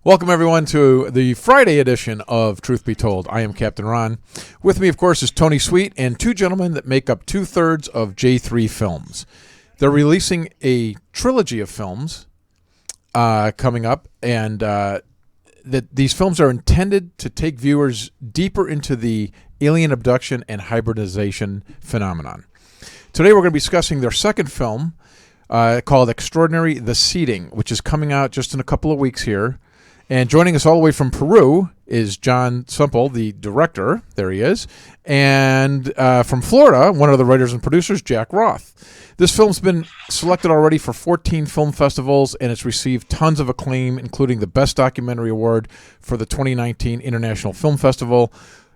Welcome, everyone, to the Friday edition of Truth Be Told. I am Captain Ron. With me, of course, is Tony Sweet and two gentlemen that make up two-thirds of J3 Films. They're releasing a trilogy of films coming up, and that these films are intended to take viewers deeper into the alien abduction and hybridization phenomenon. Today, we're going to be discussing their second film called Extraordinary: The Seeding, which is coming out just in a couple of weeks here. And joining us all the way from Peru is Jon Sumple, the director. There he is. And from Florida, one of the writers and producers, Jack Roth. This film's been selected already for 14 film festivals, and it's received tons of acclaim, including the Best Documentary Award for the 2019 International Film Festival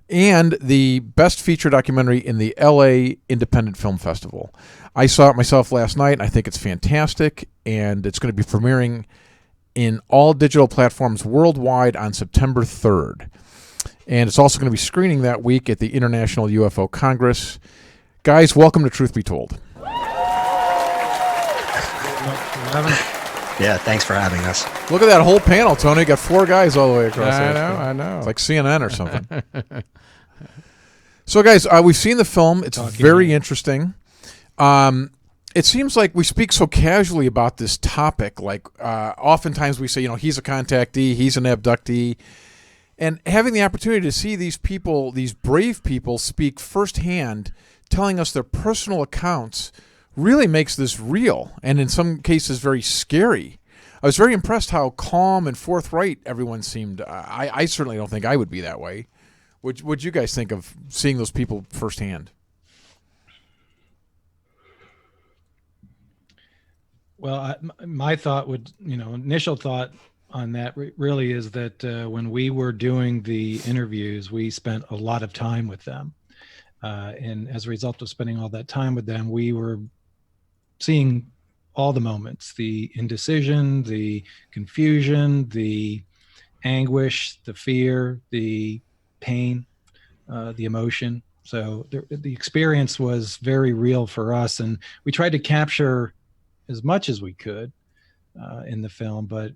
and the Best Feature Documentary in the LA Independent Film Festival. I saw it myself last night, and I think it's fantastic, and it's going to be premiering in all digital platforms worldwide on September 3rd. And it's also going to be screening that week at the International UFO Congress. Guys, welcome to Truth Be Told. Yeah, thanks for having us. Look at that whole panel, Tony. You got four guys all the way across. I know. It's like CNN or something. So, guys, we've seen the film. It's very interesting. It seems like we speak so casually about this topic. Like, oftentimes we say, he's a contactee, he's an abductee. And having the opportunity to see these people, these brave people, speak firsthand, telling us their personal accounts, really makes this real, and in some cases very scary. I was very impressed how calm and forthright everyone seemed. I certainly don't think I would be that way. What'd you guys think of seeing those people firsthand? Well, my thought initial thought on that really is that when we were doing the interviews, we spent a lot of time with them. And as a result of spending all that time with them, we were seeing all the moments, the indecision, the confusion, the anguish, the fear, the pain, the emotion. So the experience was very real for us. And we tried to capture as much as we could in the film, but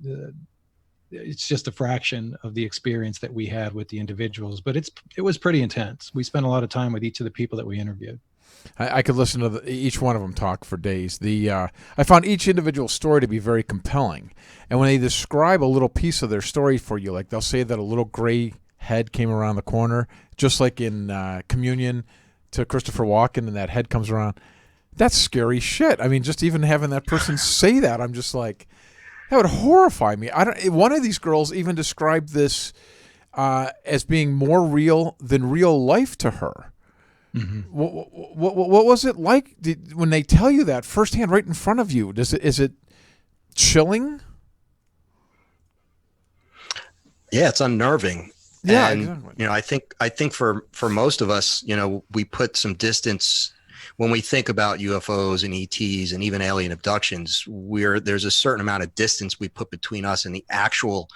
it's just a fraction of the experience that we had with the individuals. But it was pretty intense. We spent a lot of time with each of the people that we interviewed. I could listen to each one of them talk for days. I found each individual story to be very compelling. And when they describe a little piece of their story for you, like they'll say that a little gray head came around the corner, just like in Communion to Christopher Walken, and that head comes around. That's scary shit. I mean, just even having that person say that, I'm just like, that would horrify me. One of these girls even described this as being more real than real life to her. Mm-hmm. What was it like when they tell you that firsthand, right in front of you? Is it chilling? Yeah, it's unnerving. Yeah, and exactly. I think for most of us, we put some distance when we think about UFOs and ETs and even alien abductions. There's a certain amount of distance we put between us and the actual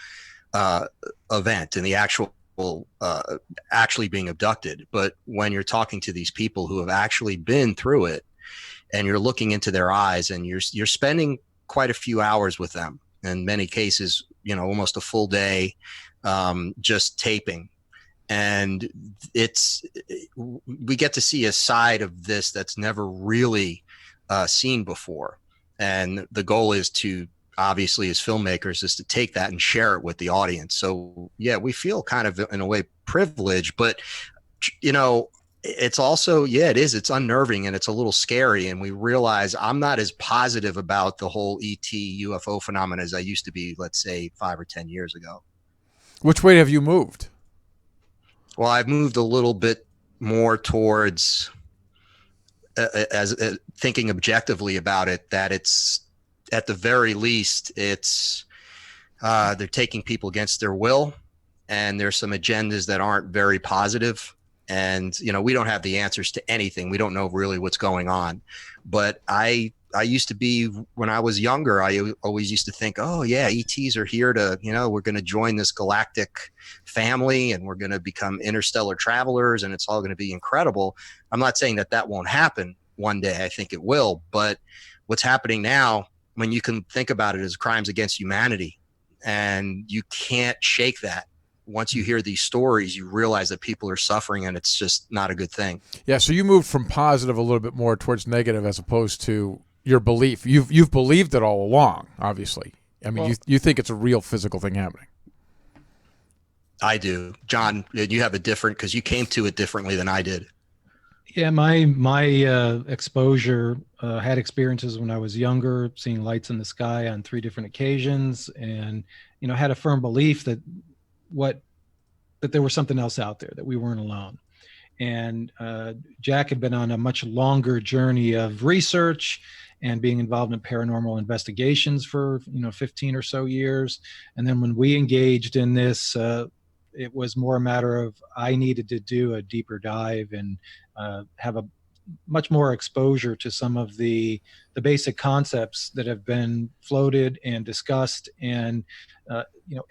event and the actually being abducted. But when you're talking to these people who have actually been through it, and you're looking into their eyes, and you're spending quite a few hours with them, in many cases, almost a full day, just taping. And we get to see a side of this that's never really seen before. And the goal is to, obviously, as filmmakers, is to take that and share it with the audience. So yeah, we feel kind of in a way privileged, but it's also, it's unnerving and it's a little scary. And we realize I'm not as positive about the whole ET UFO phenomenon as I used to be, let's say 5 or 10 years ago. Which way have you moved? Well, I've moved a little bit more towards as thinking objectively about it, that it's, at the very least, it's they're taking people against their will, and there's some agendas that aren't very positive. And we don't have the answers to anything. We don't know really what's going on. But I used to be, when I was younger, I always used to think, oh yeah, ETs are here to, we're going to join this galactic family and we're going to become interstellar travelers and it's all going to be incredible. I'm not saying that won't happen one day. I think it will. But what's happening now, when you can think about it as crimes against humanity, and you can't shake that. Once you hear these stories, you realize that people are suffering, and it's just not a good thing. Yeah, so you moved from positive a little bit more towards negative as opposed to your belief. You've believed it all along, obviously. I mean, Well, you think it's a real physical thing happening. I do. John, you have a different, because you came to it differently than I did. yeah, my exposure had experiences when I was younger, seeing lights in the sky on 3 different occasions, and had a firm belief that there was something else out there, that we weren't alone. And Jack had been on a much longer journey of research and being involved in paranormal investigations for 15 or so years. And then when we engaged in this, it was more a matter of I needed to do a deeper dive and have a much more exposure to some of the basic concepts that have been floated and discussed and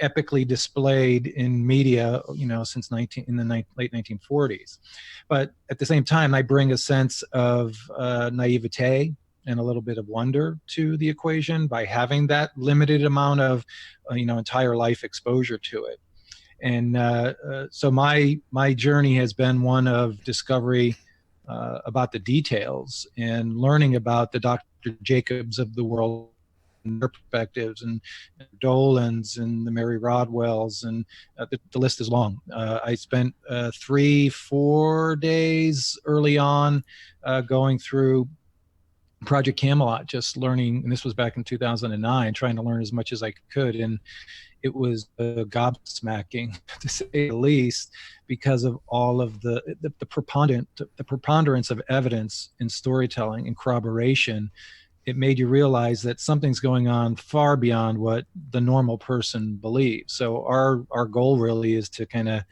epically displayed in media since late 1940s. But at the same time, I bring a sense of naivete and a little bit of wonder to the equation by having that limited amount of entire life exposure to it. And so my journey has been one of discovery about the details and learning about the Dr. Jacobs of the world and their perspectives, and Dolan's and the Mary Rodwells, and the list is long. I spent 3-4 days early on going through Project Camelot, just learning, and this was back in 2009, trying to learn as much as I could. And it was gobsmacking, to say the least, because of all of the preponderance of evidence in storytelling and corroboration. It made you realize that something's going on far beyond what the normal person believes. So our goal really is to kind of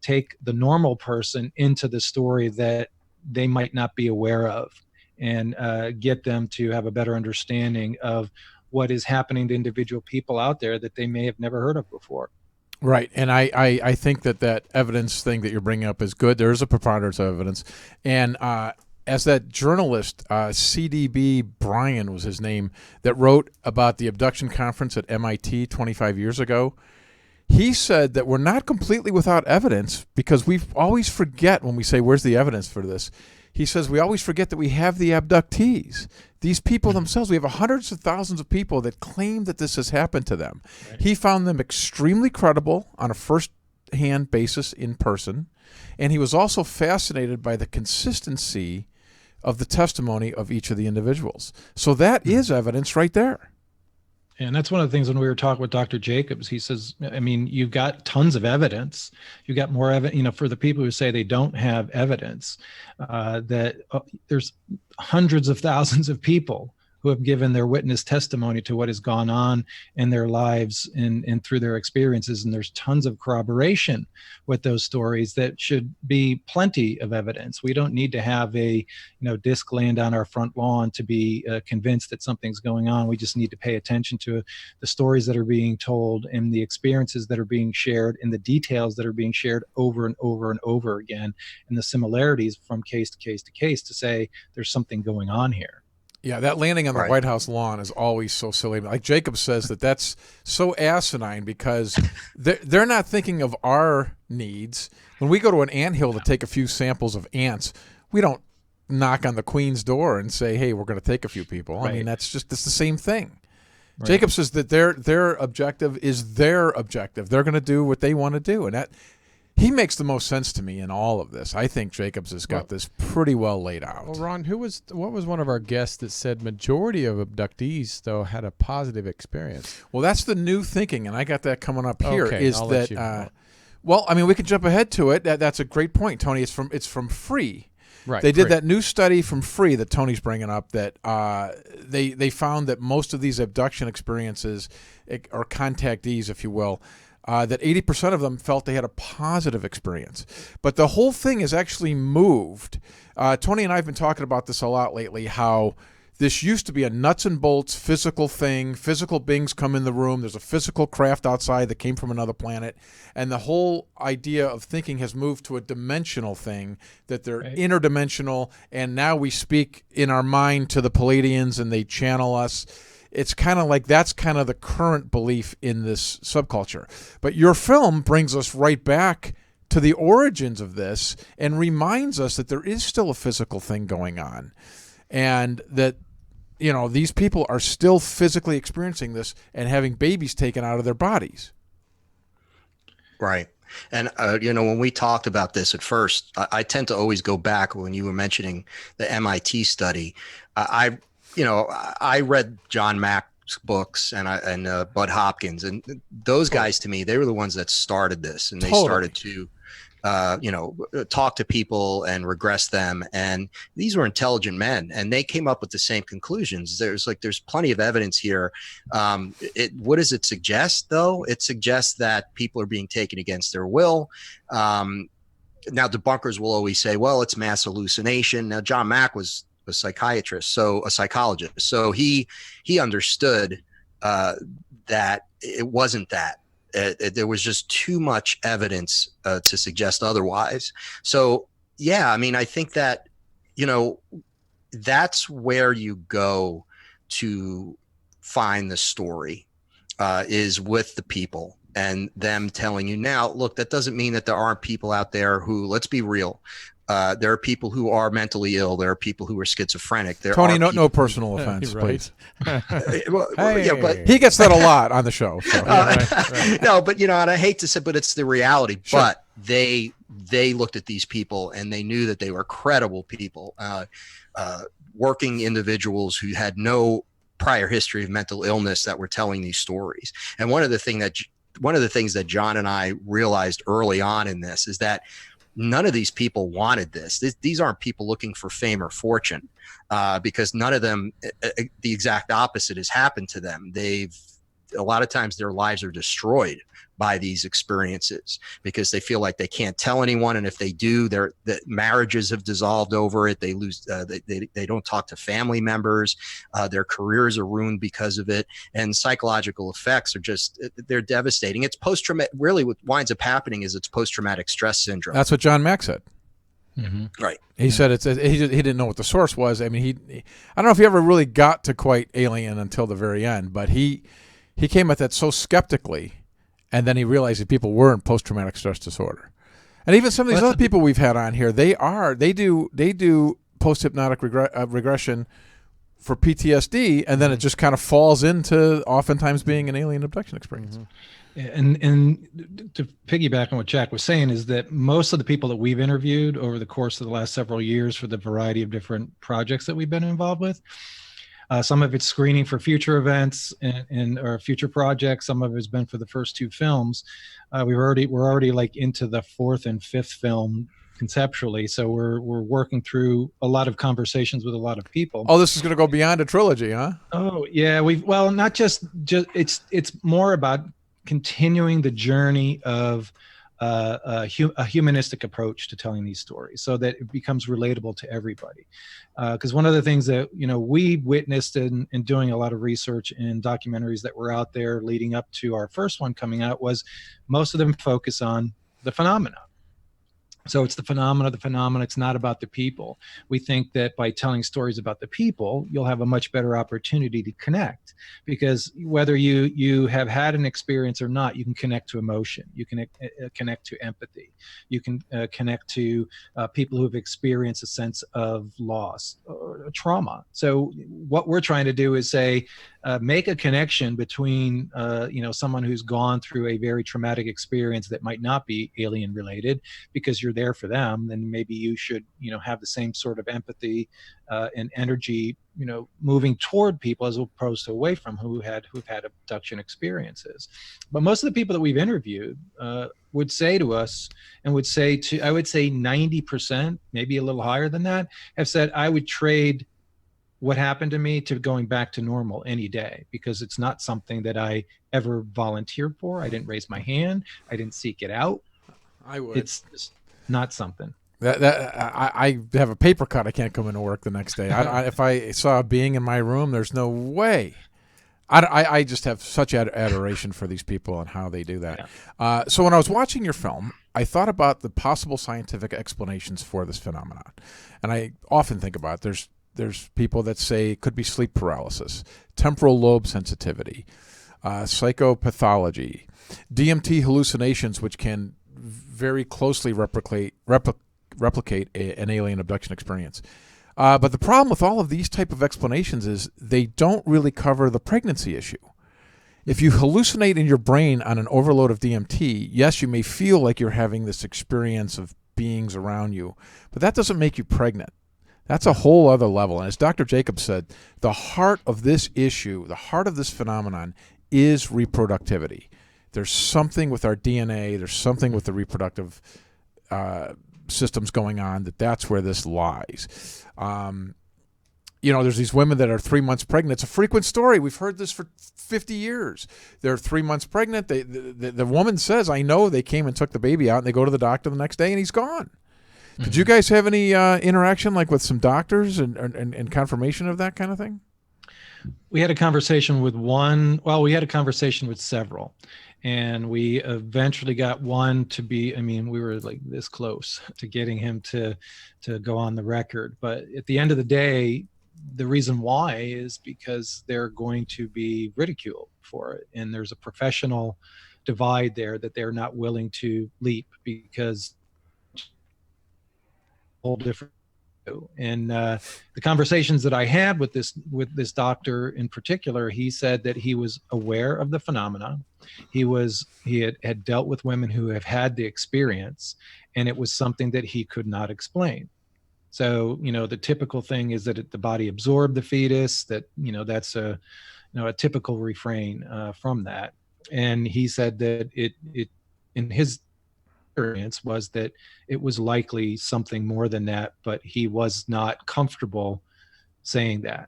take the normal person into the story that they might not be aware of, and get them to have a better understanding of what is happening to individual people out there that they may have never heard of before. Right, and I think that evidence thing that you're bringing up is good. There is a preponderance of evidence, and as that journalist, C.D.B. Bryan was his name, that wrote about the abduction conference at MIT 25 years ago, he said that we're not completely without evidence, because we always forget when we say, where's the evidence for this? He says we always forget that we have the abductees. These people themselves, we have hundreds of thousands of people that claim that this has happened to them. Right. He found them extremely credible on a first-hand basis in person, and he was also fascinated by the consistency of the testimony of each of the individuals. So that is evidence right there. And that's one of the things when we were talking with Dr. Jacobs, he says, I mean, you've got tons of evidence. You've got more evidence, for the people who say they don't have evidence, that there's hundreds of thousands of people who have given their witness testimony to what has gone on in their lives and through their experiences. And there's tons of corroboration with those stories that should be plenty of evidence. We don't need to have a disc land on our front lawn to be convinced that something's going on. We just need to pay attention to the stories that are being told and the experiences that are being shared and the details that are being shared over and over and over again, and the similarities from case to case to case to say there's something going on here. Yeah, that landing on the White House lawn is always so silly. Like Jacob says, that's so asinine because they're not thinking of our needs. When we go to an anthill to take a few samples of ants, we don't knock on the queen's door and say, hey, we're going to take a few people. Right. I mean, it's the same thing. Right. Jacob says that their objective is their objective. They're going to do what they want to do. And that he makes the most sense to me in all of this. I think Jacobs has got this pretty well laid out. Well, Ron, what was one of our guests that said majority of abductees, though, had a positive experience? Well, that's the new thinking, and I got that coming up here. Okay, is I'll that, let you well, I mean, we can jump ahead to it. That's a great point, Tony. It's from Free. Right. They did that new study from Free that Tony's bringing up that they found that most of these abduction experiences, or contactees, if you will, that 80% of them felt they had a positive experience. But the whole thing is actually moved. Tony and I have been talking about this a lot lately, how this used to be a nuts and bolts physical thing. Physical beings come in the room. There's a physical craft outside that came from another planet. And the whole idea of thinking has moved to a dimensional thing, that they're interdimensional. And now we speak in our mind to the Palladians and they channel us. it's kind of like that's kind of the current belief in this subculture. But your film brings us right back to the origins of this and reminds us that there is still a physical thing going on, and that, you know, these people are still physically experiencing this and having babies taken out of their bodies. Right. And, you know, when we talked about this at first, I tend to always go back when you were mentioning the MIT study. I read John Mack's books and Bud Hopkins, and those guys, to me, they were the ones that started this, and they started to, talk to people and regress them. And these were intelligent men, and they came up with the same conclusions. There's plenty of evidence here. What does it suggest, though? It suggests that people are being taken against their will. Now, debunkers will always say, well, it's mass hallucination. Now, John Mack was a psychiatrist, so a psychologist. So he understood that it wasn't that. There was just too much evidence to suggest otherwise. So, yeah, I mean, I think that, you know, that's where you go to find the story, is with the people and them telling you. Now, look, that doesn't mean that there aren't people out there who, let's be real, there are people who are mentally ill. There are people who are schizophrenic. Tony, no personal offense, please. Yeah, but he gets that a lot on the show. So. No, but, you know, and I hate to say, but it's the reality. Sure. But they looked at these people and they knew that they were credible people, working individuals who had no prior history of mental illness that were telling these stories. And one of the things that John and I realized early on in this is that none of these people wanted this. These aren't people looking for fame or fortune, because none of them, the exact opposite has happened to them. A lot of times their lives are destroyed by these experiences because they feel like they can't tell anyone. And if they do, their marriages have dissolved over it. They lose, they don't talk to family members. Their careers are ruined because of it. And psychological effects are they're devastating. It's post-traumatic. Really what winds up happening is it's post-traumatic stress syndrome. That's what John Mack said. Mm-hmm. Right. He said he didn't know what the source was. I mean, I don't know if he ever really got to quite alien until the very end, but he came at that so skeptically, and then he realized that people were in post-traumatic stress disorder. And even some of these other people we've had on here, they do post-hypnotic regression for PTSD, and then it just kind of falls into oftentimes being an alien abduction experience. Mm-hmm. And to piggyback on what Jack was saying is that most of the people that we've interviewed over the course of the last several years for the variety of different projects that we've been involved with, some of it's screening for future events or future projects. Some of it's been for the first two films. We're already like into the fourth and fifth film conceptually. So we're working through a lot of conversations with a lot of people. Oh, this is going to go beyond a trilogy, huh? Oh yeah, not just it's more about continuing the journey of a humanistic approach to telling these stories so that it becomes relatable to everybody. Because one of the things that, you know, we witnessed in doing a lot of research in documentaries that were out there leading up to our first one coming out was most of them focus on the phenomena. So it's the phenomena. It's not about the people. We think that by telling stories about the people, you'll have a much better opportunity to connect, because whether you have had an experience or not, you can connect to emotion. You can connect to empathy. You can connect to people who have experienced a sense of loss or trauma. So what we're trying to do is say, make a connection between someone who's gone through a very traumatic experience that might not be alien related, because you're there for them, then maybe you should have the same sort of empathy and energy moving toward people as opposed to away from who've had abduction experiences. But most of the people that we've interviewed would say to us, and would say to, I would say 90%, maybe a little higher than that, have said, I would trade what happened to me to going back to normal any day, because it's not something that I ever volunteered for. I didn't raise my hand. I didn't seek it out. I would. It's just not something. I have a paper cut. I can't come into work the next day. If I saw a being in my room, there's no way. I just have such adoration for these people and how they do that. Yeah. So when I was watching your film, I thought about the possible scientific explanations for this phenomenon. And I often think about there's people that say it could be sleep paralysis, temporal lobe sensitivity, psychopathology, DMT hallucinations, which can very closely replicate an alien abduction experience. But the problem with all of these type of explanations is they don't really cover the pregnancy issue. If you hallucinate in your brain on an overload of DMT, yes, you may feel like you're having this experience of beings around you, but that doesn't make you pregnant. That's a whole other level. And as Dr. Jacobs said, the heart of this issue, the heart of this phenomenon is reproductivity. There's something with our DNA, there's something with the reproductive systems going on that's where this lies. There's these women that are 3 months pregnant. It's a frequent story. We've heard this for 50 years. They're 3 months pregnant. The woman says, I know they came and took the baby out, and they go to the doctor the next day, and he's gone. Mm-hmm. Did you guys have any interaction like with some doctors and confirmation of that kind of thing? We had a conversation with one. Well, we had a conversation with several. And we eventually got one to be, we were like this close to getting him to go on the record. But at the end of the day, the reason why is because they're going to be ridiculed for it. And there's a professional divide there that they're not willing to leap because whole different. And the conversations that I had with this doctor in particular, he said that he was aware of the phenomena. He had dealt with women who have had the experience, and it was something that he could not explain. So, the typical thing is that the body absorbed the fetus, that's a typical refrain from that. And he said that it in his experience was that it was likely something more than that, but he was not comfortable saying that.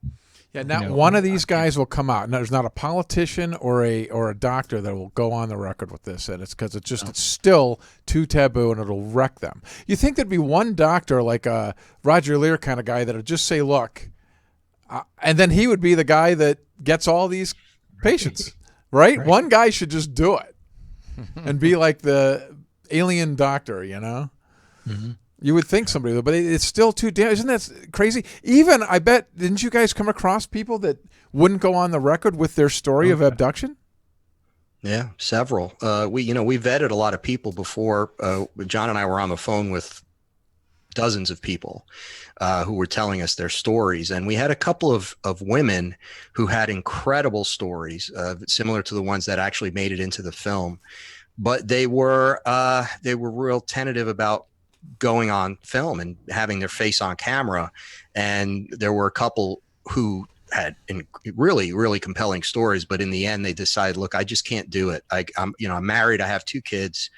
Yeah, not one of these guys will come out. No, there's not a politician or a doctor that will go on the record with this, and it's because it's still too taboo, and it'll wreck them. You think there'd be one doctor like a Roger Lear kind of guy that would just say, "Look," and then he would be the guy that gets all these patients, right? One guy should just do it and be like the alien doctor, Mm-hmm. You would think somebody would, but it's still too damn. Isn't that crazy? Even, I bet, didn't you guys come across people that wouldn't go on the record with their story of abduction? Yeah, several. We vetted a lot of people before. John and I were on the phone with dozens of people who were telling us their stories, and we had a couple of women who had incredible stories, similar to the ones that actually made it into the film. But they were real tentative about going on film and having their face on camera. And there were a couple who had really, really compelling stories, but in the end they decided, look, I just can't do it. I'm married. I have 2 kids.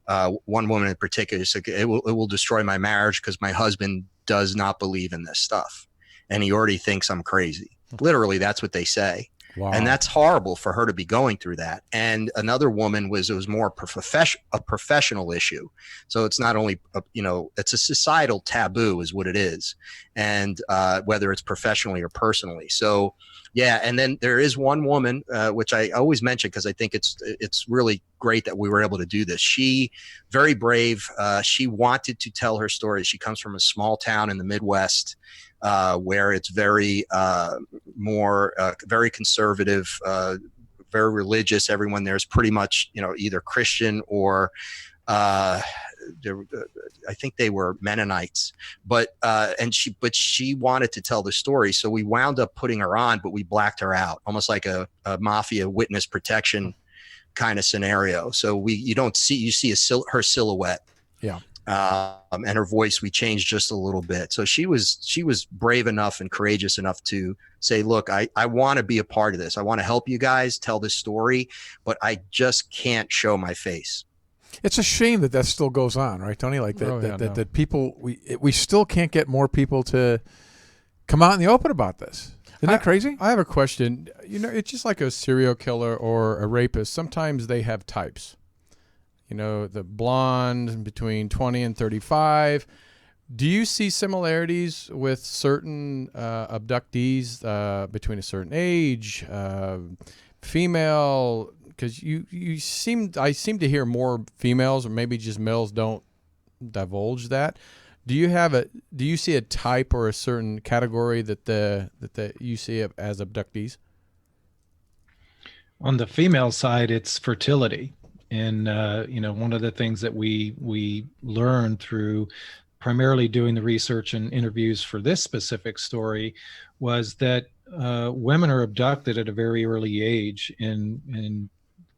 One woman in particular said, it will destroy my marriage because my husband does not believe in this stuff. And he already thinks I'm crazy. Literally, that's what they say. Wow. And that's horrible for her to be going through that. And another woman it was more a professional issue. So it's not only, it's a societal taboo is what it is. And whether it's professionally or personally. So, yeah. And then there is one woman, which I always mention because I think it's really great that we were able to do this. She, very brave. She wanted to tell her story. She comes from a small town in the Midwest. Where it's very very conservative, very religious. Everyone there is pretty much, either Christian or I think they were Mennonites. But she wanted to tell the story, so we wound up putting her on, but we blacked her out, almost like a mafia witness protection kind of scenario. So you see her silhouette. Yeah. And her voice, we changed just a little bit. So she was brave enough and courageous enough to say, look, I want to be a part of this. I want to help you guys tell this story, but I just can't show my face. It's a shame that still goes on, right, Tony? Like that people, we still can't get more people to come out in the open about this. Isn't that crazy? I have a question. It's just like a serial killer or a rapist. Sometimes they have types. The blonde between 20 and 35. Do you see similarities with certain abductees between a certain age, female? Because I seem to hear more females, or maybe just males don't divulge that. Do you see a type or a certain category that you see as abductees? On the female side, it's fertility. And, one of the things that we learned through primarily doing the research and interviews for this specific story was that women are abducted at a very early age and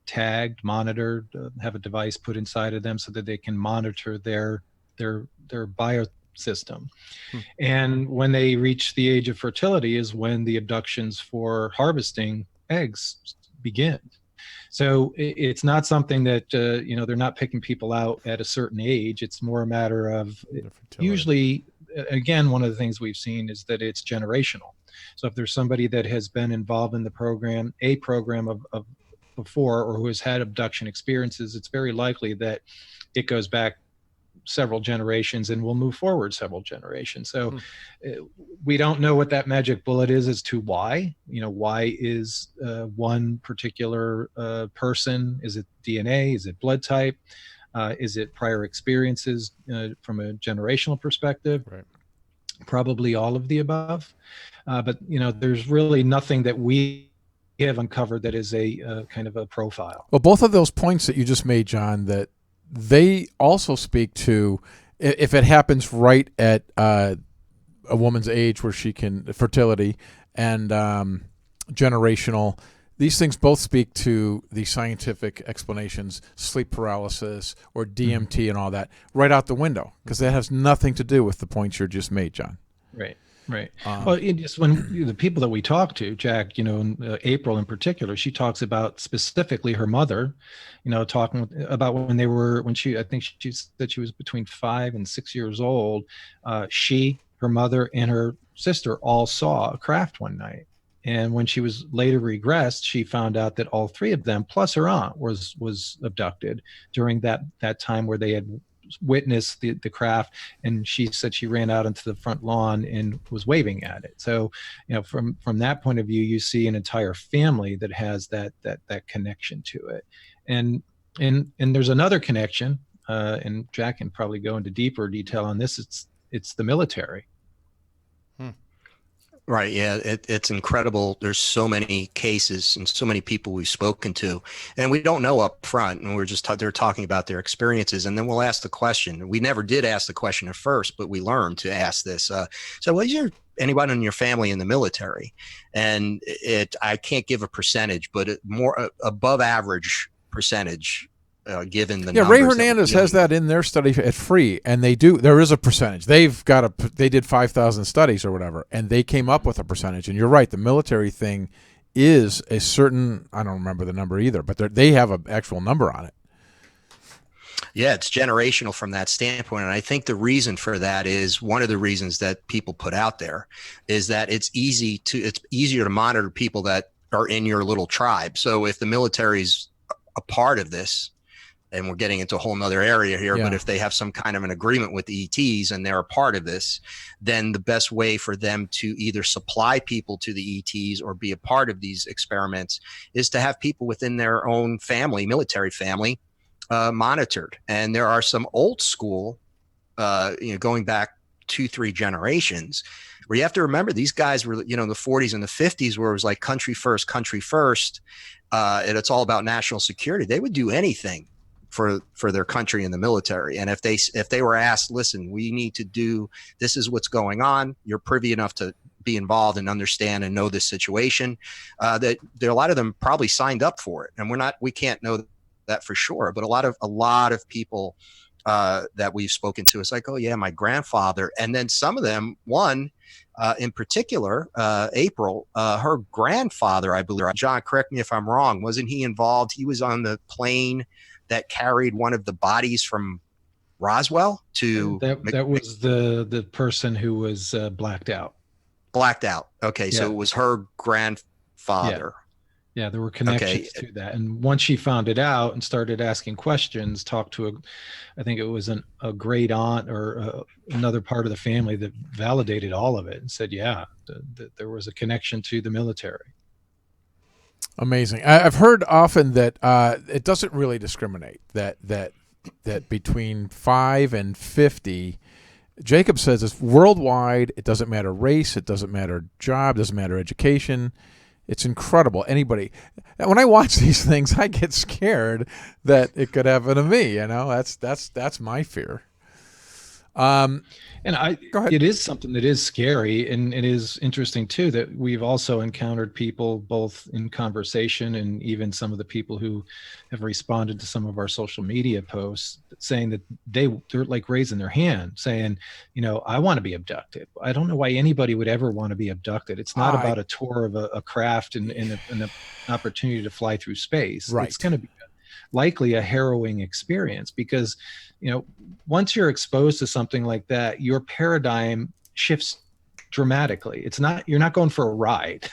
tagged, monitored, have a device put inside of them so that they can monitor their biosystem. And when they reach the age of fertility is when the abductions for harvesting eggs begin. So it's not something that, they're not picking people out at a certain age. It's more a matter of usually, again, one of the things we've seen is that it's generational. So if there's somebody that has been involved in a program of before, or who has had abduction experiences, it's very likely that it goes back several generations and will move forward several generations. So we don't know what that magic bullet is as to why. Why is one particular person? Is it DNA? Is it blood type? Is it prior experiences from a generational perspective? Right. Probably all of the above. But there's really nothing that we have uncovered that is a kind of a profile. Well, both of those points that you just made, John, that they also speak to if it happens right at a woman's age where she can fertility and generational. These things both speak to the scientific explanations, sleep paralysis or DMT and all that, right out the window, because that has nothing to do with the points you just made, John. Right. Well, just when the people that we talk to, Jack, April in particular, she talks about specifically her mother, talking about when she, I think she said she was between 5 and 6 years old. Her mother, and her sister all saw a craft one night. And when she was later regressed, she found out that all 3 of them, plus her aunt, was abducted during that time where they had witnessed the craft. And she said she ran out into the front lawn and was waving at it. So, from that point of view, you see an entire family that has that connection to it. And there's another connection, and Jack can probably go into deeper detail on this. It's the military. Right. Yeah. It's incredible. There's so many cases and so many people we've spoken to, and we don't know up front. And they're talking about their experiences. And then we'll ask the question. We never did ask the question at first, but we learned to ask this. So was anybody in your family in the military? And I can't give a percentage, but more above average percentage. Given the Ray Hernandez has that in their study at Free, and there is a percentage. They did 5,000 studies or whatever, and they came up with a percentage. And you're right, the military thing is a certain, I don't remember the number either, but they have an actual number on it. Yeah, it's generational from that standpoint. And I think the reason for that is one of the reasons that people put out there is that it's easier to monitor people that are in your little tribe. So if the military's a part of this, and we're getting into a whole nother area here, but if they have some kind of an agreement with the ETs and they're a part of this, then the best way for them to either supply people to the ETs or be a part of these experiments is to have people within their own family, military family, monitored. And there are some old school, going back 2-3 generations, where you have to remember these guys were, in the 40s and the 50s, where it was like country first, and it's all about national security. They would do anything for their country in the military. And if they were asked, listen, we need to do, this is what's going on, you're privy enough to be involved and understand and know this situation, that a lot of them probably signed up for it. And we can't know that for sure, but a lot of people that we've spoken to, it's like, oh yeah, my grandfather. And then some of them, one in particular, April, her grandfather, I believe, John, correct me if I'm wrong, wasn't he involved? He was on the plane that carried one of the bodies from Roswell to that was the person who was blacked out. Okay. So it was her grandfather. Yeah, there were connections to that. And once she found it out and started asking questions, talked to I think it was a great aunt or another part of the family that validated all of it and said, there was a connection to the military. Amazing. I've heard often that it doesn't really discriminate, that between 5 and 50, Jacob says it's worldwide. It doesn't matter race. It doesn't matter job. Doesn't matter education. It's incredible. Anybody, when I watch these things, I get scared that it could happen to me. You know, that's my fear. And Go ahead. it is something that is scary, and it is interesting too that we've also encountered people both in conversation and even some of the people who have responded to some of our social media posts saying that they're like raising their hand, saying, you know, I want to be abducted. I don't know why anybody would ever want to be abducted. It's not about a tour of a craft and an opportunity to fly through space. Right. It's going to be likely a harrowing experience because, you know, once you're exposed to something like that, your paradigm shifts dramatically. You're not going for a ride.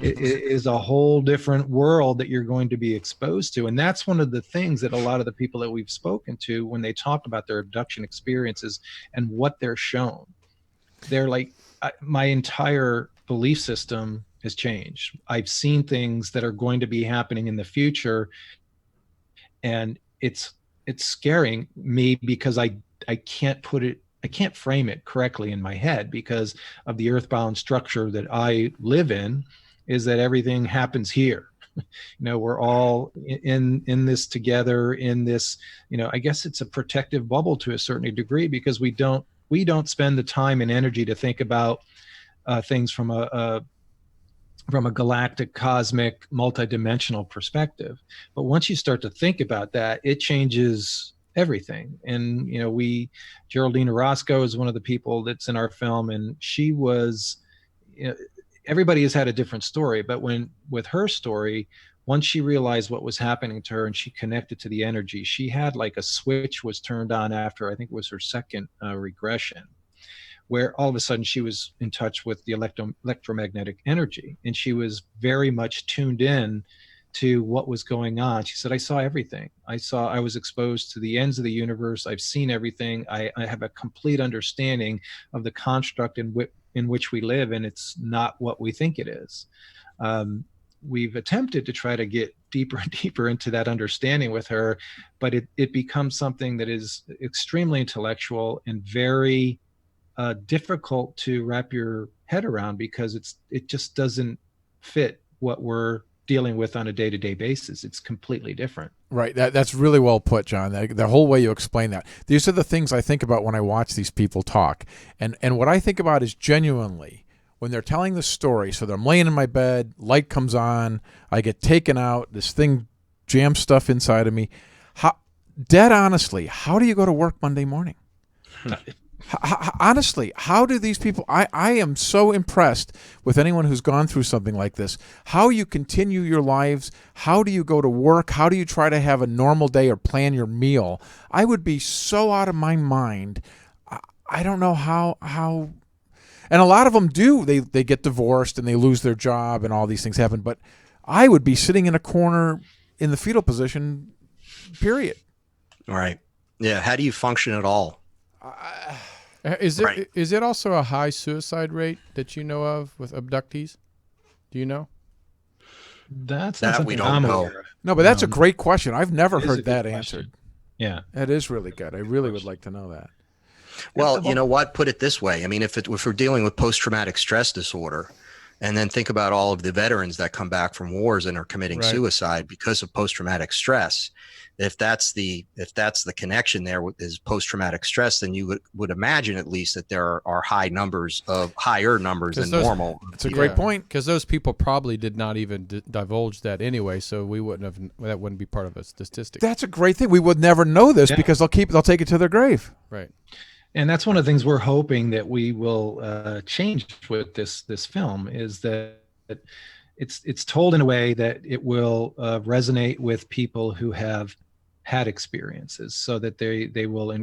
It is a whole different world that you're going to be exposed to. And that's one of the things that a lot of the people that we've spoken to, when they talk about their abduction experiences and what they're shown, they're like, my entire belief system has changed. I've seen things that are going to be happening in the future, and it's scaring me because I can't frame it correctly in my head because of the earthbound structure that I live in, is that everything happens here. You know, we're all in this together, in this, you know, I guess it's a protective bubble to a certain degree because we don't spend the time and energy to think about things from a galactic, cosmic, multidimensional perspective. But once you start to think about that, it changes everything. And, you know, Geraldine Orozco is one of the people that's in our film, and she was, you know, everybody has had a different story, but with her story, once she realized what was happening to her and she connected to the energy, she had like a switch was turned on after, I think it was her second regression, where all of a sudden she was in touch with the electromagnetic energy, and she was very much tuned in to what was going on. She said, I saw everything. I was exposed to the ends of the universe. I've seen everything. I have a complete understanding of the construct in which we live, and it's not what we think it is. We've attempted to try to get deeper and deeper into that understanding with her, but it becomes something that is extremely intellectual and very difficult to wrap your head around because it just doesn't fit what we're dealing with on a day-to-day basis. It's completely different. Right. That's really well put, John. The whole way you explain that. These are the things I think about when I watch these people talk. And what I think about is genuinely when they're telling the story. So I'm laying in my bed, light comes on, I get taken out, this thing jams stuff inside of me. Dead honestly, how do you go to work Monday morning? Honestly, how do these people, I am so impressed with anyone who's gone through something like this, how you continue your lives, how do you go to work, how do you try to have a normal day or plan your meal? I would be so out of my mind. I don't know how, and a lot of them do, they get divorced and they lose their job and all these things happen, but I would be sitting in a corner in the fetal position, period. Right. Yeah. How do you function at all? Is it also a high suicide rate that you know of with abductees? Do you know? That's that not we something don't I'm know. aware of. No, but that's a great question. I've never It is a heard good that question. answered. Yeah. That is really good. I really would like to know that. Well, you know what? Put it this way. I mean, if we're dealing with post-traumatic stress disorder, and then think about all of the veterans that come back from wars and are committing Right. suicide because of post-traumatic stress, if that's the connection there is post-traumatic stress, then you would imagine at least that there are higher numbers than normal. That's a great point. Because those people probably did not even divulge that anyway, so that wouldn't be part of a statistic. That's a great thing. We would never know this Yeah. because they'll take it to their grave. Right. And that's one of the things we're hoping that we will change with this film, is that it's told in a way that it will resonate with people who have had experiences, so that they will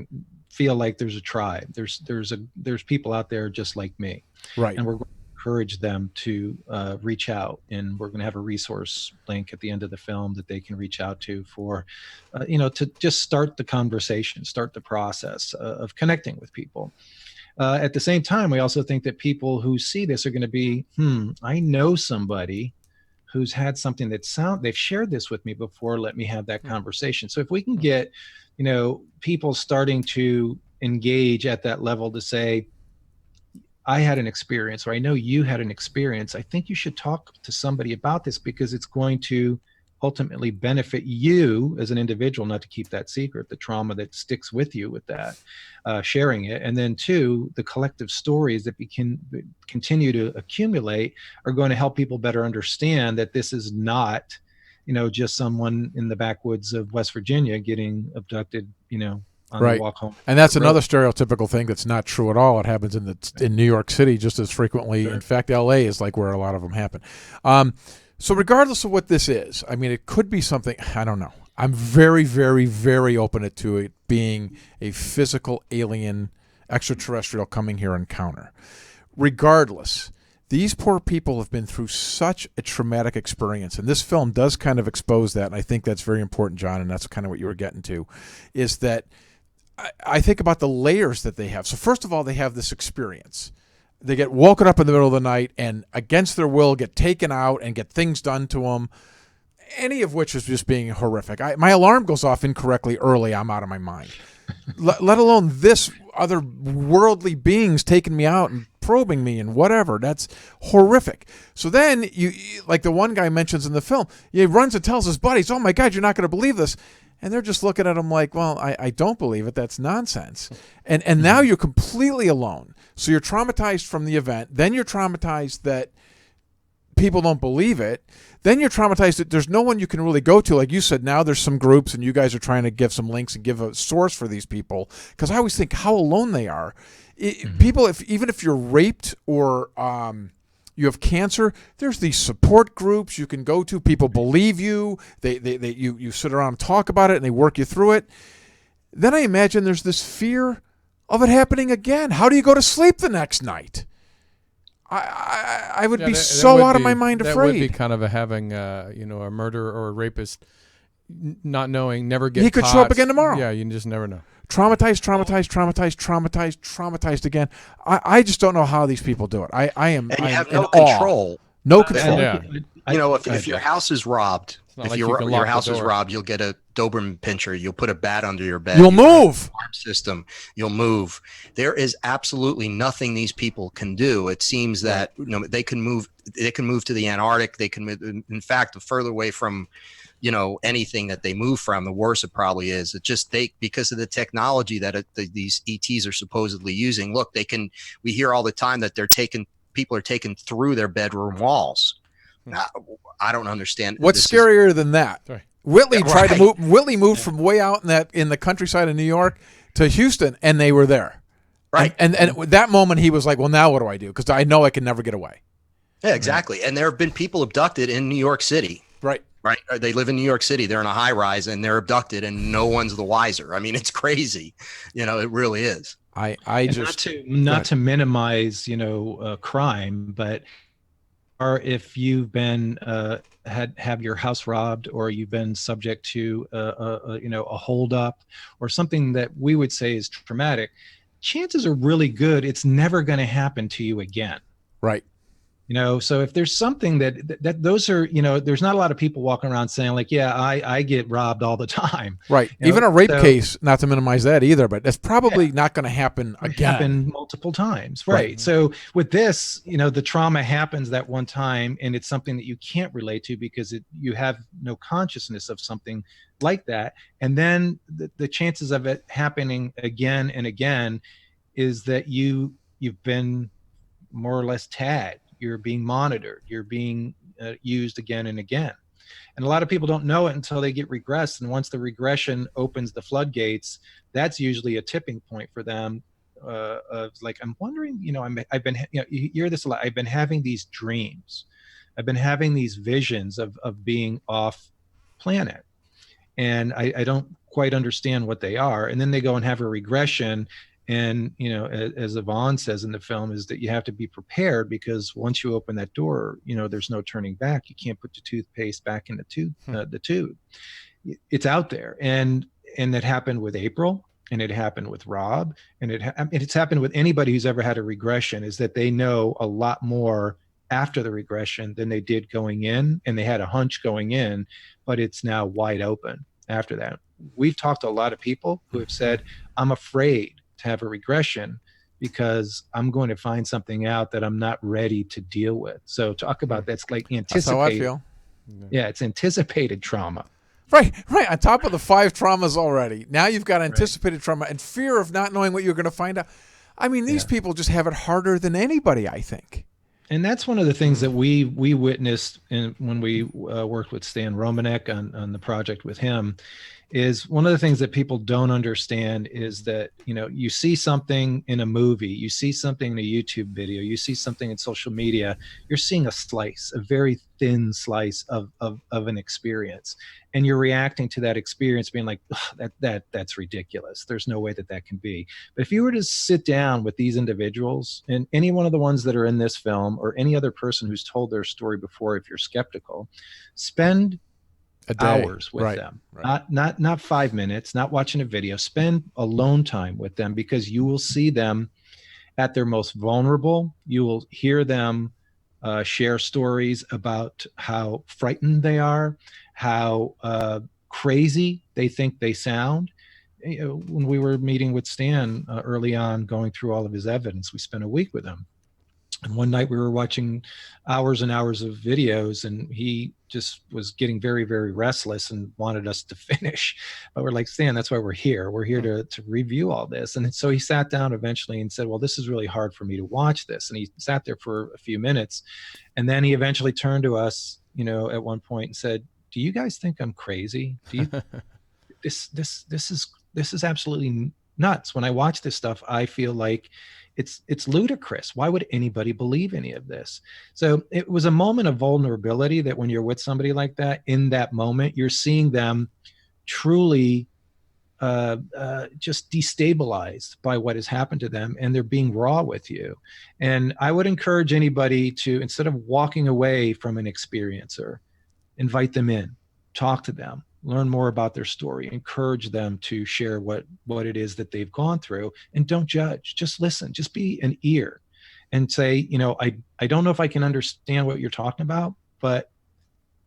feel like there's a tribe. There's people out there just like me, Right. and we're going to encourage them to reach out, and we're going to have a resource link at the end of the film that they can reach out to for to just start the conversation, start the process of connecting with people. At the same time, we also think that people who see this are going to be, I know somebody who's had something they've shared this with me before, let me have that conversation. So if we can get, people starting to engage at that level to say, I had an experience, or I know you had an experience. I think you should talk to somebody about this because it's going to ultimately benefit you as an individual, not to keep that secret, the trauma that sticks with you with that, sharing it. And then two, the collective stories that we can continue to accumulate are going to help people better understand that this is not, just someone in the backwoods of West Virginia getting abducted, on the walk home. And that's another stereotypical thing that's not true at all. It happens in New York City just as frequently. Sure. In fact, L.A. is like where a lot of them happen. So regardless of what this is, I mean, it could be something, I don't know. I'm very, very, very open to it being a physical alien extraterrestrial coming here encounter. Regardless, these poor people have been through such a traumatic experience, and this film does kind of expose that, and I think that's very important, John, and that's kind of what you were getting to, is that I think about the layers that they have. So first of all, they have this experience. They get woken up in the middle of the night and against their will get taken out and get things done to them, any of which is just being horrific. My alarm goes off incorrectly early. I'm out of my mind. Let alone this other worldly beings taking me out and probing me and whatever. That's horrific. So then, you like the one guy mentions in the film, he runs and tells his buddies, oh my God, you're not going to believe this. And they're just looking at him like, well, I don't believe it. That's nonsense. And now you're completely alone. So you're traumatized from the event. Then you're traumatized that people don't believe it. Then you're traumatized that there's no one you can really go to. Like you said, now there's some groups and you guys are trying to give some links and give a source for these people. Because I always think how alone they are. People, even if you're raped or you have cancer, there's these support groups you can go to. People believe you. You sit around and talk about it and they work you through it. Then I imagine there's this fear of it happening again. How do you go to sleep the next night? I would be so out of my mind afraid. That would be kind of having a murderer or a rapist not knowing, never get caught. He could show up again tomorrow. Yeah, you just never know. Traumatized again. I just don't know how these people do it. I am. And you have in no awe. control. No control. Yeah. If your house is robbed, if your house is robbed, you'll get a Doberman pincher. You'll put a bat under your bed. You'll move. Alarm system. You'll move. There is absolutely nothing these people can do. It seems that they can move. They can move to the Antarctic. They can move. In fact, the further away from anything that they move from, the worse it probably is. It just because of the technology that these ETs are supposedly using. Look, we hear all the time that people are taken through their bedroom walls. I don't understand. What's scarier than that? Sorry. Whitley tried to move. Whitley moved from way out in the countryside of New York to Houston, and they were there. Right. And that moment he was like, well, now what do I do? Because I know I can never get away. Yeah, exactly. And there have been people abducted in New York City. Right. Right. They live in New York City. They're in a high rise and they're abducted and no one's the wiser. I mean, it's crazy. It really is. I just not to minimize, crime, but if you've been have your house robbed or you've been subject to a holdup or something that we would say is traumatic, chances are really good it's never going to happen to you again. Right. So if there's something that those are, there's not a lot of people walking around saying like, yeah, I get robbed all the time. Right. Even a rape case, not to minimize that either, but that's probably not going to happen again. Happen multiple times. Right. So with this, the trauma happens that one time and it's something that you can't relate to because you have no consciousness of something like that. And then the chances of it happening again and again is that you've been more or less tagged. You're being monitored. You're being used again and again. And a lot of people don't know it until they get regressed. And once the regression opens the floodgates, that's usually a tipping point for them. Of like, I'm wondering, I've been, you hear this a lot. I've been having these dreams. I've been having these visions of being off planet. And I don't quite understand what they are. And then they go and have a regression. And, as Yvonne says in the film, is that you have to be prepared because once you open that door, there's no turning back. You can't put the toothpaste back in the tube. It's out there. And that happened with April and it happened with Rob and it's happened with anybody who's ever had a regression is that they know a lot more after the regression than they did going in. And they had a hunch going in, but it's now wide open after that. We've talked to a lot of people who have said, I'm afraid to have a regression because I'm going to find something out that I'm not ready to deal with. So talk about that's like That's how I anticipated. feel. Yeah, it's anticipated trauma. Right. On top of the 5 traumas already, now you've got anticipated trauma and fear of not knowing what you're going to find out. I mean, these people just have it harder than anybody, I think. And that's one of the things that we witnessed when we worked with Stan Romanek on the project with him, is one of the things that people don't understand is that, you know, you see something in a movie, you see something in a YouTube video, you see something in social media, you're seeing a slice, a very thin slice of an experience. And you're reacting to that experience being like, that's ridiculous. There's no way that can be. But if you were to sit down with these individuals, and any one of the ones that are in this film, or any other person who's told their story before, if you're skeptical, spend hours with them, not 5 minutes, not watching a video. Spend alone time with them, because you will see them at their most vulnerable. You will hear them share stories about how frightened they are, how crazy they think they sound. You know, when we were meeting with Stan early on, going through all of his evidence, we spent a week with him. And one night we were watching hours and hours of videos, and he just was getting very, very restless and wanted us to finish. But we're like, Stan, that's why we're here. We're here to review all this. And so he sat down eventually and said, well, this is really hard for me to watch this. And he sat there for a few minutes. And then he eventually turned to us, you know, at one point and said, do you guys think I'm crazy? Do you, this is absolutely nuts. When I watch this stuff, I feel like it's ludicrous. Why would anybody believe any of this? So it was a moment of vulnerability that when you're with somebody like that, in that moment, you're seeing them truly just destabilized by what has happened to them, and they're being raw with you. And I would encourage anybody to, instead of walking away from an experiencer, invite them in, talk to them, learn more about their story, encourage them to share what it is that they've gone through, and don't judge. Just listen, just be an ear and say, you know, I don't know if I can understand what you're talking about, but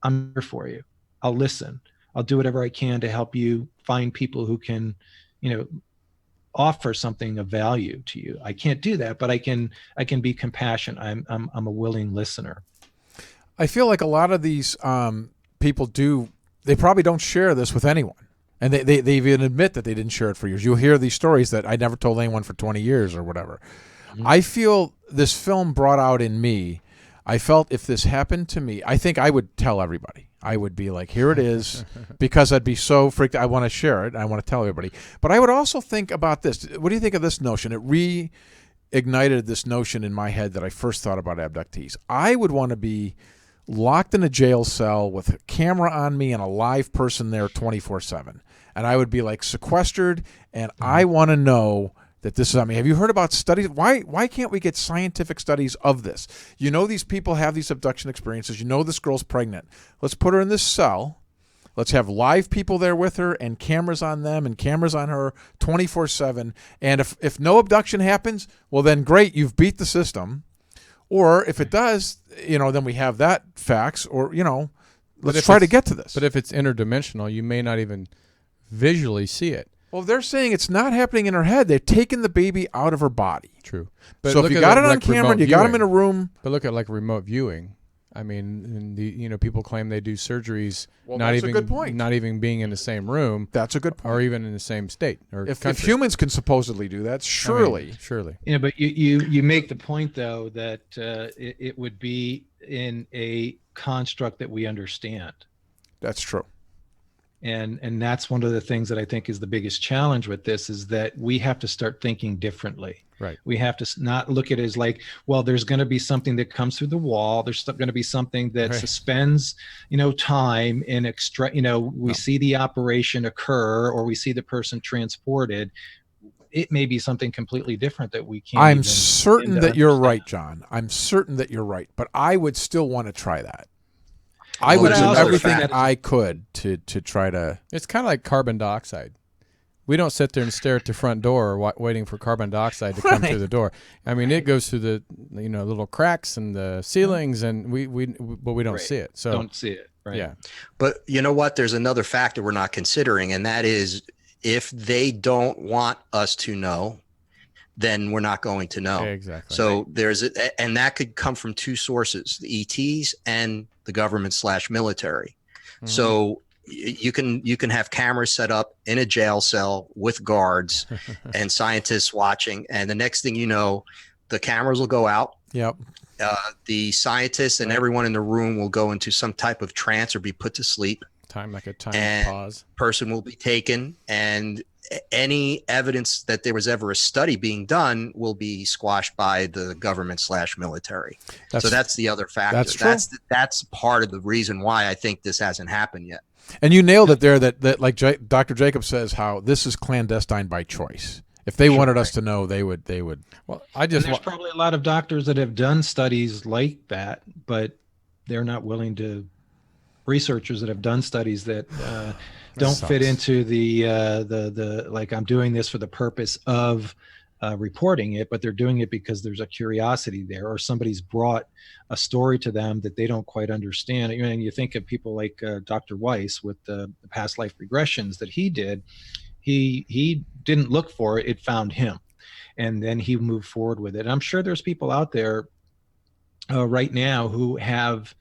I'm here for you. I'll listen. I'll do whatever I can to help you find people who can, you know, offer something of value to you. I can't do that, but I can be compassionate. I'm a willing listener. I feel like a lot of these people they probably don't share this with anyone. And they even admit that they didn't share it for years. You'll hear these stories that I never told anyone for 20 years or whatever. Mm-hmm. I feel this film brought out in me, I felt if this happened to me, I think I would tell everybody. I would be like, here it is, because I'd be so freaked. I want to share it. I want to tell everybody. But I would also think about this. What do you think of this notion? It reignited this notion in my head that I first thought about abductees. I would want to be locked in a jail cell with a camera on me and a live person there 24/7. And I would be like sequestered, and I want to know that this is on me. Have you heard about studies? Why can't we get scientific studies of this? You know, these people have these abduction experiences. You know, this girl's pregnant. Let's put her in this cell. Let's have live people there with her and cameras on them and cameras on her 24/7. And if no abduction happens, well, then great, you've beat the system. Or if it does, you know, then we have that facts, or, you know, let's try to get to this. But if it's interdimensional, you may not even visually see it. Well, they're saying it's not happening in her head. They've taken the baby out of her body. True. But so if you got it on camera and you got them in a room. But look at like remote viewing. I mean, you know, people claim they do surgeries, well, that's a good point. Not even being in the same room. That's a good point. Or even in the same state or if country. humans can supposedly do that, surely. I mean, surely. Yeah, but you make the point, though, that it would be in a construct that we understand. That's true. And that's one of the things that I think is the biggest challenge with this, is that we have to start thinking differently. Right. We have to not look at it as like, well, there's going to be something that comes through the wall. There's going to be something that suspends, you know, time and we see the operation occur, or we see the person transported. It may be something completely different that we can't. I'm certain that you're right, John. I'm certain that you're right, but I would still want to try that. I would do everything I could to try to. It's kind of like carbon dioxide. We don't sit there and stare at the front door waiting for carbon dioxide to come through the door. I mean, it goes through the little cracks in the ceilings, and but we don't see it. So don't see it. Right. Yeah. But you know what? There's another factor we're not considering, and that is if they don't want us to know, then we're not going to know. Exactly. So and that could come from two sources, the ETs and the government/military. Mm-hmm. So you can have cameras set up in a jail cell with guards and scientists watching, and the next thing you know, the cameras will go out. Yep. The scientists and everyone in the room will go into some type of trance or be put to sleep. Time and pause. Person will be taken, and any evidence that there was ever a study being done will be squashed by the government/military. So that's the other factor. That's true. That's part of the reason why I think this hasn't happened yet. And you nailed it there. That like Dr. Jacob says, how this is clandestine by choice. If they wanted us to know, they would. Well, there's probably a lot of doctors that have done studies like that, but they're not willing to. Researchers that have done studies that don't fit into the like, I'm doing this for the purpose of reporting it, but they're doing it because there's a curiosity there, or somebody's brought a story to them that they don't quite understand. And you think of people like Dr. Weiss with the past life regressions that he did. He didn't look for it; it found him, and then he moved forward with it. And I'm sure there's people out there right now who have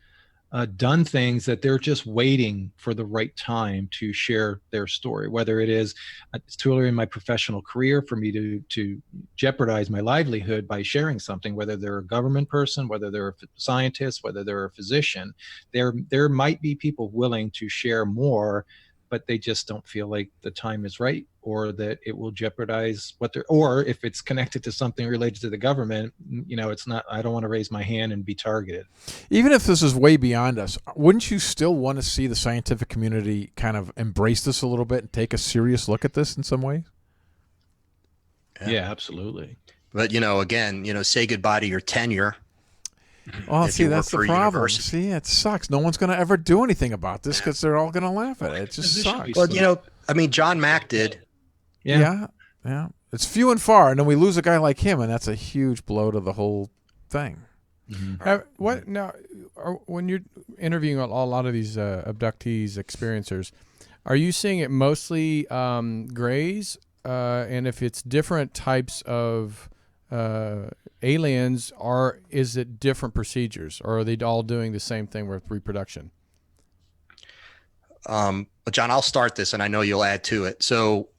done things that they're just waiting for the right time to share their story, whether it is it's too early in my professional career for me to jeopardize my livelihood by sharing something, whether they're a government person, whether they're a scientist, whether they're a physician. There might be people willing to share more, but they just don't feel like the time is right, or that it will jeopardize or if it's connected to something related to the government, it's not, I don't want to raise my hand and be targeted. Even if this is way beyond us, wouldn't you still want to see the scientific community kind of embrace this a little bit and take a serious look at this in some way? Yeah, absolutely. But, again, say goodbye to your tenure. Well, see, that's the problem. See, it sucks. No one's going to ever do anything about this because they're all going to laugh at it. It just sucks. Well, John Mack did. Yeah. It's few and far, and then we lose a guy like him, and that's a huge blow to the whole thing. Mm-hmm. When you're interviewing a lot of these abductees, experiencers, are you seeing it mostly grays? And if it's different types of aliens, is it different procedures, or are they all doing the same thing with reproduction? John, I'll start this, and I know you'll add to it. So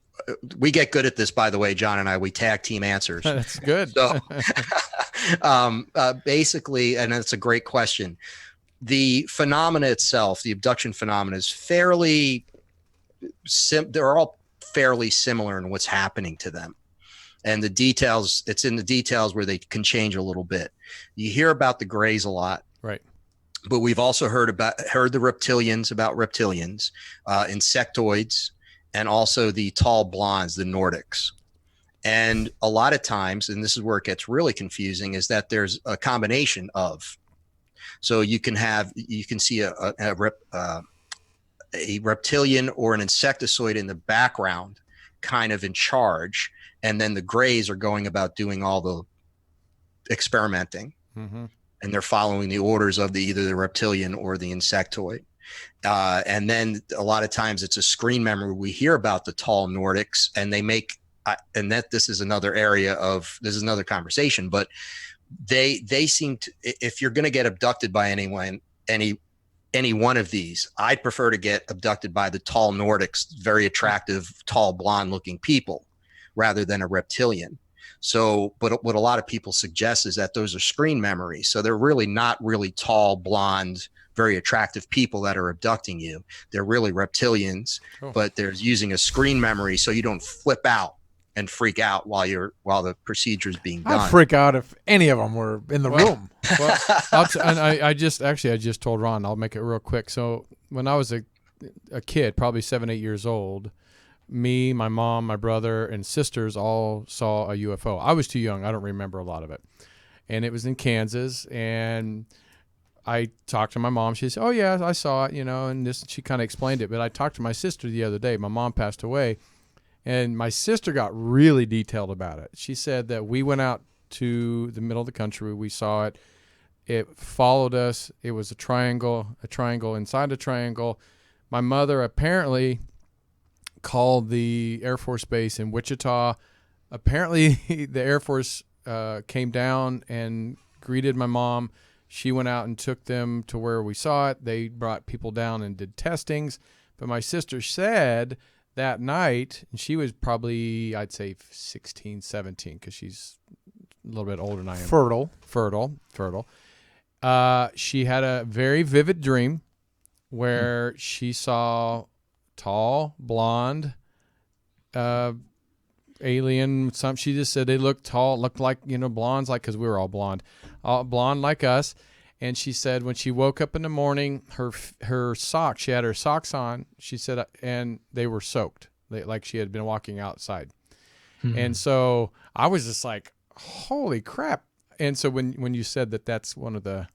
we get good at this, by the way, John and I. We tag team answers. That's good. So basically, and it's a great question. The phenomena itself, the abduction phenomena, is fairly they're all fairly similar in what's happening to them. And the details, it's in the details where they can change a little bit. You hear about the grays a lot. Right. But we've also heard the reptilians, insectoids, and also the tall blondes, the Nordics. And a lot of times, and this is where it gets really confusing, is that there's a combination of. So you can see a reptilian or an insectoid in the background, kind of in charge. And then the grays are going about doing all the experimenting. Mm-hmm. And they're following the orders of either the reptilian or the insectoid. And then a lot of times it's a screen memory. We hear about the tall Nordics, and they make, and that this is another conversation, but they seem to, if you're going to get abducted by anyone, any one of these, I'd prefer to get abducted by the tall Nordics, very attractive, tall, blonde looking people, rather than a reptilian. So, but what a lot of people suggest is that those are screen memories. So they're really not really tall, blonde, very attractive people that are abducting you. They're really reptilians, but they're using a screen memory so you don't flip out and freak out while the procedure is being done. I'd freak out if any of them were in the room. Well, I just told Ron, I'll make it real quick. So when I was a kid, probably 7, 8 years old, me, my mom, my brother, and sisters all saw a UFO. I was too young. I don't remember a lot of it. And it was in Kansas. And I talked to my mom. She said, oh, yeah, I saw it, and she kind of explained it. But I talked to my sister the other day. My mom passed away. And my sister got really detailed about it. She said that we went out to the middle of the country. We saw it. It followed us. It was a triangle inside a triangle. My mother apparently called the Air Force Base in Wichita apparently the Air Force came down and greeted my mom. She went out and took them to where we saw it. They brought people down and did testings. But my sister said that night, and she was probably, I'd say 16, 17, because she's a little bit older than I am. Fertile. She had a very vivid dream where she saw tall, blonde, alien. She just said they looked tall, looked like, blondes, like, because we were all blonde like us. And she said when she woke up in the morning, her socks, she had her socks on, she said, and they were soaked, like she had been walking outside. Mm-hmm. And so I was just like, holy crap. And so when you said that's one of the,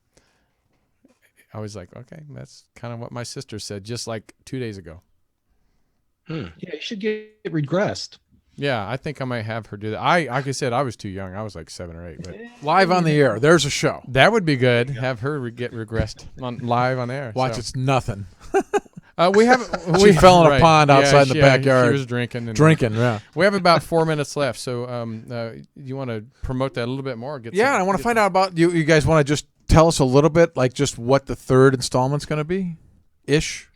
I was like, okay, that's kind of what my sister said just like 2 days ago. Yeah, you should get regressed. Yeah, I think I might have her do that. Like I said, I was too young. I was like 7 or 8. But live on the air. There's a show. That would be good. Have her get regressed live on air. Watch, it's nothing. We fell in a pond outside in the backyard. She was drinking. Yeah. We have about 4 minutes left. So you want to promote that a little bit more? I want to find out about you. You guys want to just tell us a little bit, like just what the third installment's going to be, ish.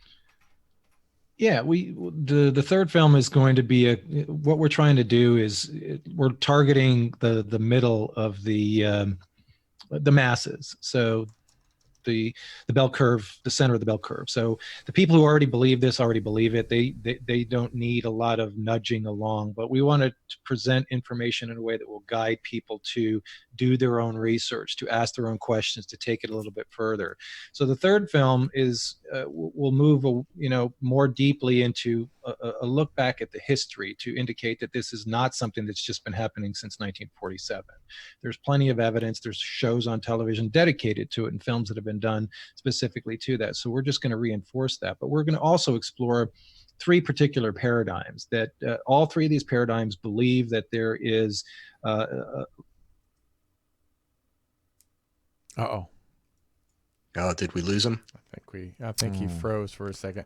Yeah, the third film is going to be what we're trying to do is we're targeting the middle of the masses. So the bell curve, the center of the bell curve. So the people who already believe this already believe it. They don't need a lot of nudging along, but we want to present information in a way that will guide people to do their own research, to ask their own questions, to take it a little bit further. So the third film is will move more deeply into a look back at the history to indicate that this is not something that's just been happening since 1947. There's plenty of evidence. There's shows on television dedicated to it and films that have been done specifically to that. So we're just going to reinforce that. But we're going to also explore 3 particular paradigms that all 3 of these paradigms believe that there is Uh-oh. Oh, did we lose him? I think he froze for a second.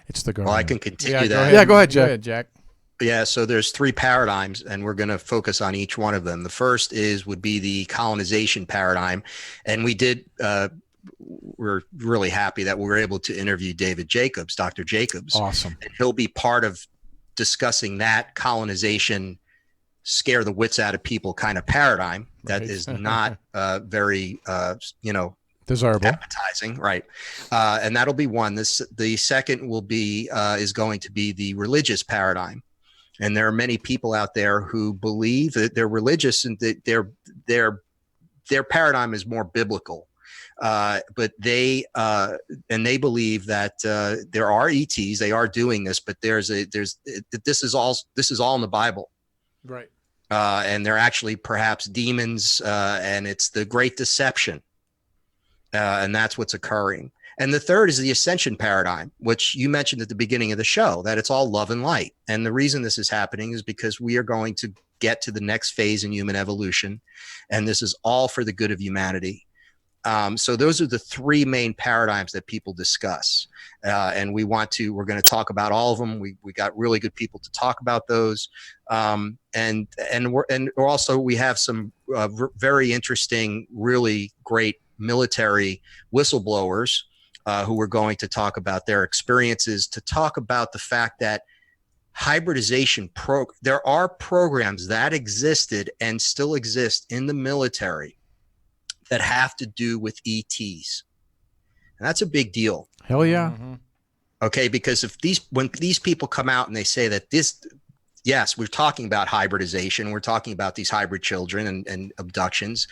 It's the government. Well, I can continue that. Go ahead, Jack. Yeah, so there's 3 paradigms, and we're going to focus on each one of them. The first would be the colonization paradigm, and we're really happy that we were able to interview Dr. Jacobs. Awesome. And he'll be part of discussing that colonization, scare the wits out of people kind of paradigm that is not very, desirable, appetizing, right? And that'll be one. The second will be is going to be the religious paradigm, and there are many people out there who believe that they're religious and that their paradigm is more biblical. But they believe that there are ETs. They are doing this, but this is all in the Bible, right? And they're actually perhaps demons, and it's the great deception, and that's what's occurring. And the third is the ascension paradigm, which you mentioned at the beginning of the show, that it's all love and light. And the reason this is happening is because we are going to get to the next phase in human evolution, and this is all for the good of humanity. So those are the 3 main paradigms that people discuss, and we're going to talk about all of them. We got really good people to talk about those, and we have some very interesting, really great military whistleblowers who are going to talk about their experiences, to talk about the fact that hybridization there are programs that existed and still exist in the military that have to do with ETs. And that's a big deal. Hell yeah. Mm-hmm. Okay, because when these people come out and they say that yes, we're talking about hybridization, we're talking about these hybrid children and abductions,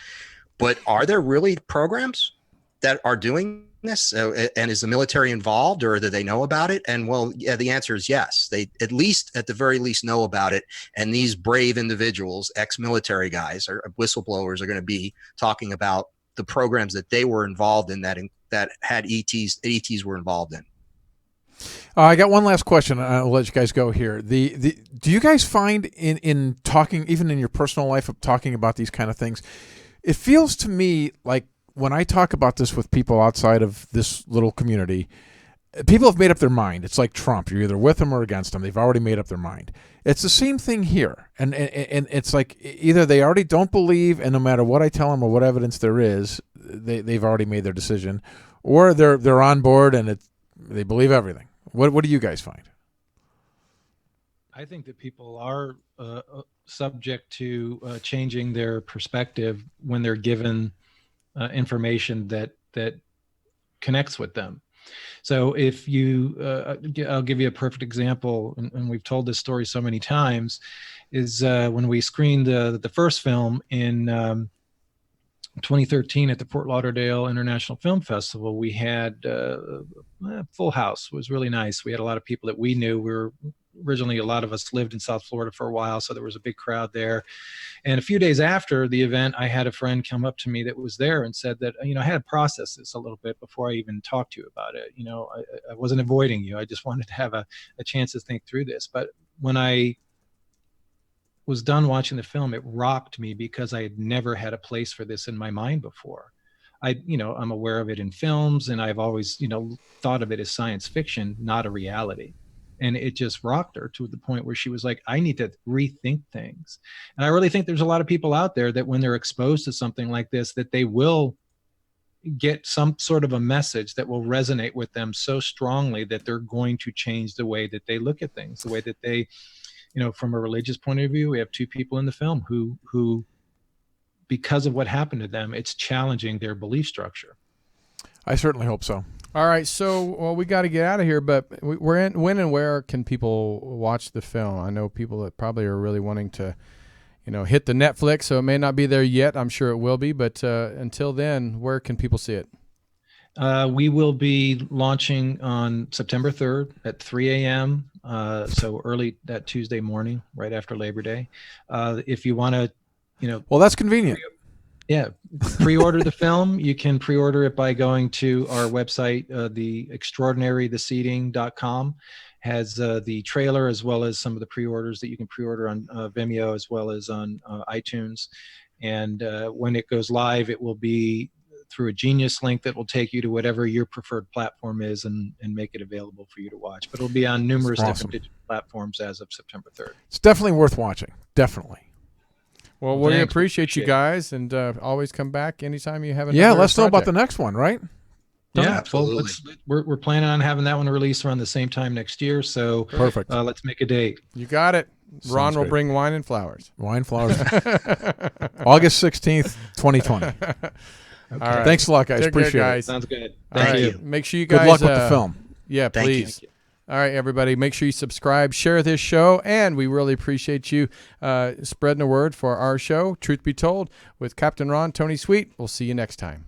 but are there really programs that are doing this? And is the military involved, or do they know about it? And well, yeah, the answer is yes. They at the very least know about it. And these brave individuals, ex-military guys or whistleblowers, are going to be talking about the programs that they were involved in that had ETs were involved in. I got one last question. I'll let you guys go here. Do you guys find in talking, even in your personal life, of talking about these kind of things, it feels to me like when I talk about this with people outside of this little community, people have made up their mind. It's like Trump. You're either with him or against him. They've already made up their mind. It's the same thing here. And it's like either they already don't believe, and no matter what I tell them or what evidence there is, they've already made their decision, or they're on board and they believe everything. What do you guys find? I think that people are subject to changing their perspective when they're given information that connects with them. So if you, I'll give you a perfect example, and we've told this story so many times, is when we screened the first film in 2013 at the Fort Lauderdale International Film Festival. We had a full house. It was really nice. We had a lot of people that we knew. We were originally, a lot of us lived in South Florida for a while, so there was a big crowd there. And a few days after the event, I had a friend come up to me that was there and said that, I had to process this a little bit before I even talked to you about it. I wasn't avoiding you. I just wanted to have a chance to think through this. But when I was done watching the film, it rocked me because I had never had a place for this in my mind before. I'm aware of it in films, and I've always, thought of it as science fiction, not a reality. And it just rocked her to the point where she was like, I need to rethink things. And I really think there's a lot of people out there that when they're exposed to something like this, that they will get some sort of a message that will resonate with them so strongly that they're going to change the way that they look at things, the way that they, from a religious point of view. We have two people in the film who, because of what happened to them, it's challenging their belief structure. I certainly hope so. All right, so we got to get out of here, but when and where can people watch the film? I know people that probably are really wanting to, hit the Netflix, so it may not be there yet. I'm sure it will be, but until then, where can people see it? We will be launching on September 3rd at 3 a.m., so early that Tuesday morning, right after Labor Day. If you want to, well, that's convenient. Pre-order the film. You can pre-order it by going to our website, theextraordinarytheseating.com. Has the trailer as well as some of the pre-orders that you can pre-order on Vimeo as well as on iTunes. And when it goes live, it will be through a Genius link that will take you to whatever your preferred platform is and make it available for you to watch. But it'll be on numerous different digital platforms as of September 3rd. It's definitely worth watching. Definitely. Well, we appreciate you guys, and always come back anytime you have another let's project. know about the next one, right? Yeah, absolutely. Well, we're planning on having that one released around the same time next year. So perfect. Let's make a date. You got it. Ron will great. Bring wine and flowers. Wine, flowers. August 16th, 2020. Okay. All right. Thanks a lot, guys. Appreciate it. Sounds good. Thank you. Make sure you guys. Good luck with the film. Yeah, Thank please. you. All right, everybody, make sure you subscribe, share this show, and we really appreciate you spreading the word for our show, Truth Be Told, with Captain Ron, Tony Sweet. We'll see you next time.